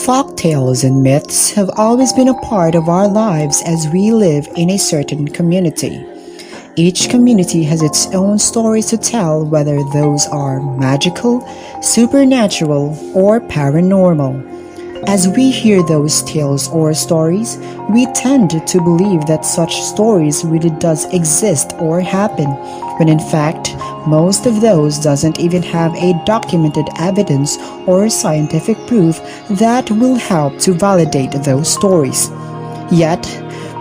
Folktales and myths have always been a part of our lives as we live in a certain community. Each community has its own stories to tell, whether those are magical, supernatural, or paranormal. As we hear those tales or stories, we tend to believe that such stories really does exist or happen, when in fact, most of those doesn't even have a documented evidence or scientific proof that will help to validate those stories. Yet,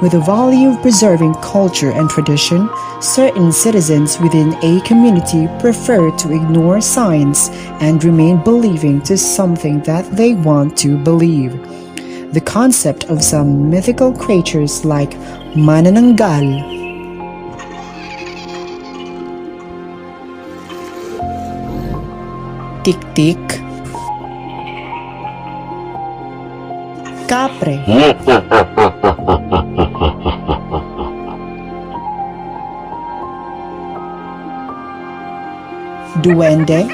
with the value of preserving culture and tradition, certain citizens within a community prefer to ignore science and remain believing to something that they want to believe. The concept of some mythical creatures like manananggal, tik-tik, kapre, duwende,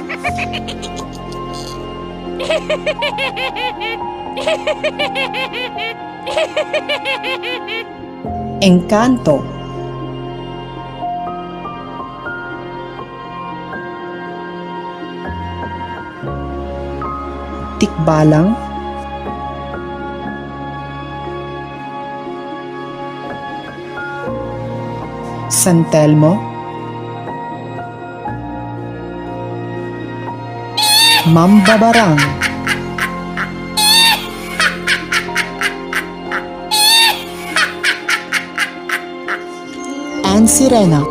engkanto, tikbalang, San Telmo, mambabarang, and sirena.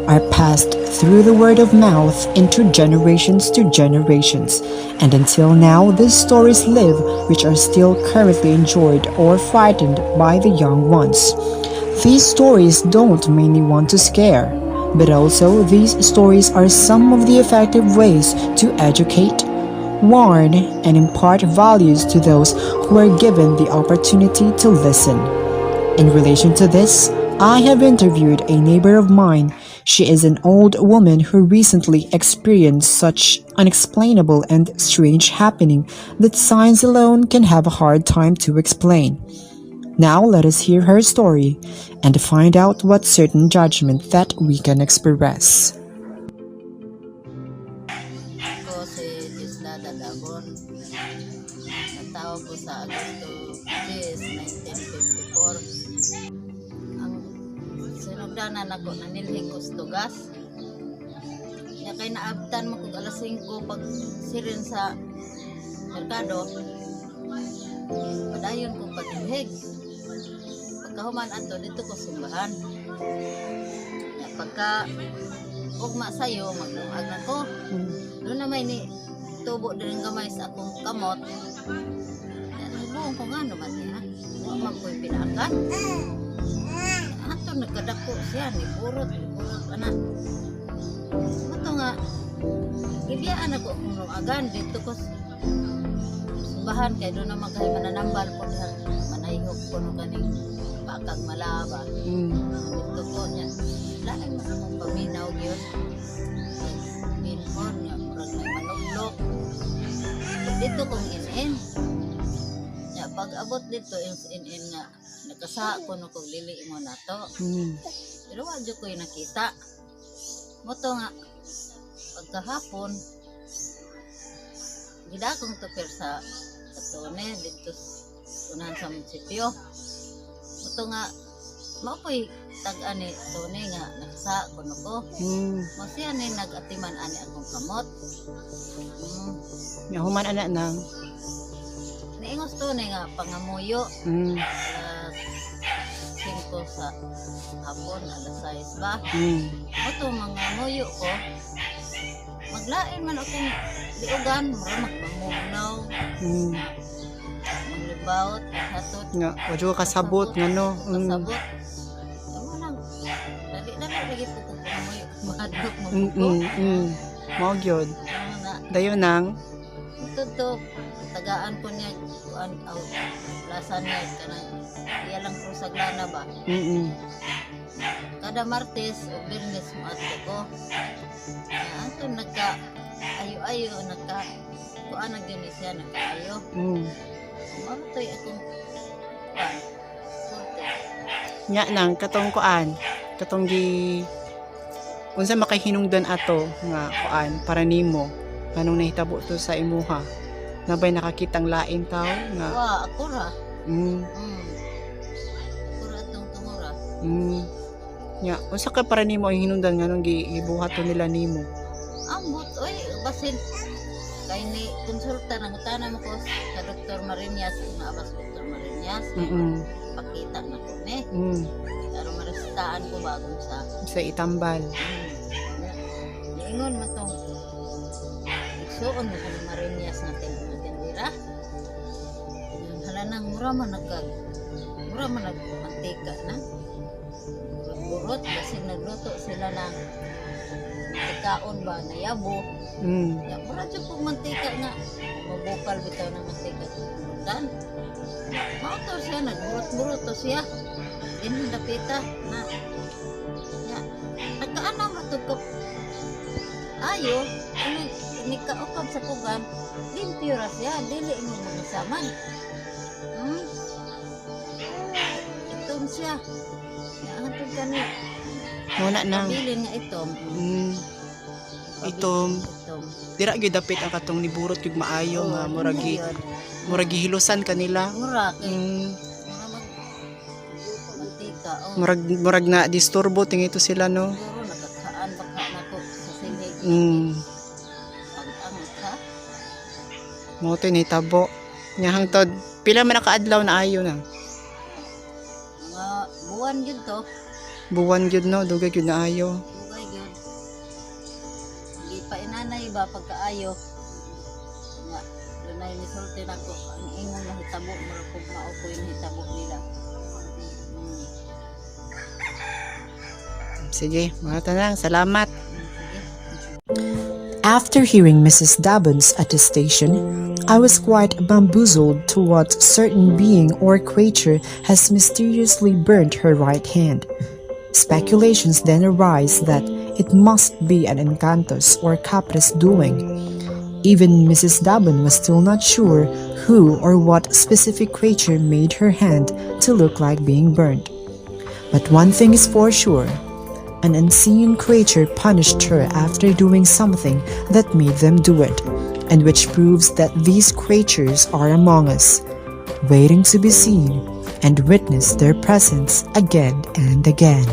Are passed through the word of mouth into generations to generations, and until now these stories live, which are still currently enjoyed or frightened by the young ones. These stories don't mainly want to scare, but also these stories are some of the effective ways to educate, warn, and impart values to those who are given the opportunity to listen. In relation to this, I have interviewed a neighbor of mine. She is an old woman who recently experienced such unexplainable and strange happening that science alone can have a hard time to explain. Now let us hear her story and find out what certain judgment that we can express. Ako si Diosdada Dabon. Natawag ko sa Agosto 10, 1954. Ang sinugdanan ako nanilhing ko sa tugas. Kaya kay naabtan mo kung alas 5 pag sirin sa merkado. Padayon kong patilhig. Pagkahuman ato, dito ko simbahan. Kaya pagka ugma sa'yo, maglungag na ko. Doon na may ni tubo din gamay sa akong kamot. Buong ko nga naman niya. Huwag magpo'y pinakan. Ato nagkadako siya, ni burot, anak. Ito nga, ibiyaan ako kung lungagan. Dito ko simbahan kaya doon na magkahay mananambal po diyan. Manayhok po no kaning bakag malaba. Dito po niya. Lain mo akong paminaw yun. Minhon niya, murag may manuglok. Dito kong in-in. Ya, pag abot dito, in-in nga, nakasa ko no kong lili mo na to. Pero wadyo ko yung nakita. Moto nga, pagkahapon, gida akong tupir sa katone, dito unahan sa munisipyo. Moto nga, mapoy tag-ani tone nga nakasa kuno ko. Masya ni nag-atiman ani akong kamot. Human anak nang Niingos tone nga pangamuyo. Alas 5 sa hapon, alas 6 ba? Oto mga muyo ko. Maglain man akong liugan, mura magpamunaw. Maglibawot, hatod. Nga, wadyo kasabot nga no. Kasabot. Dali lagi po kung pangamuyo. Mahadlok mo po. Mao gyud. Dayon nang Ito, tagaan ko niya, plaza niya, kanang iya lang po sa glana ba? kada Martes o Biyernes mo ato ko. Ato nagka ayo-ayo kuan na gyud siya nagkaayo. Marutoy akong kuan. Nya nang katong kuan, katong gi unsa makahinungdan ato nga kuan para nimo anong nahitabo to sa imuha? Nabay nakakitang lain tao nga Ako ra. Ako ra tong tungura. Nya unsa ka para nimo ang hinungdan nganong gibuhat to nila nimo? Ambot oy basin kay ni konsulta nang utana mo ko sa Dr. Mariñas, nga abas Dr. Mariñas. Pakita na ko ni. Pero marestaan ko bagong sa itambal. Niingon mo tong igsuon mo kung Mariñas natin magandira. Hala nang mura man nagmantika na. Burot kasi nagluto sila ng tikaon ba na yabo. Ya mura jud pug mantika nga mabukal bitaw ng mantika dan. Mautor siya nagburot-burot to siya. Din dapita na. Ya nagkaanaw matugkap. Ayo ini kaukab sa kugan. Limpyo ra siya dili mo magasaman. Itom siya. Naantod ka ni. Muna nang. Pabilin nga itom. Itom. Dira gyud dapit ang katong niburot gyud maayo nga murag gihilusan kanila. Murag. Mantika. Murag na disturbo tingito sila no. Siguro nakakhaan baka nako sa sinig. Pag-angot ha. Mo to nitabo. Nya hangtod pila man nakaadlaw na ayo na. Mga buwan yun to. Buwan gyud no, dugay gyud na ayo. Dugay yun. Hindi pa inanay ba pagkaayo. Nga, dunay misulti na ko. Ang ingon na hitabo, marapog maupo yung hitabo nila. Sige, mga tanang, salamat. Sige. After hearing Mrs. Dabon's attestation, I was quite bamboozled to what certain being or creature has mysteriously burnt her right hand. Speculations then arise that it must be an encantos or capres doing. Even Mrs. Dabon was still not sure who or what specific creature made her hand to look like being burnt. But one thing is for sure. An unseen creature punished her after doing something that made them do it, and which proves that these creatures are among us, waiting to be seen and witness their presence again and again.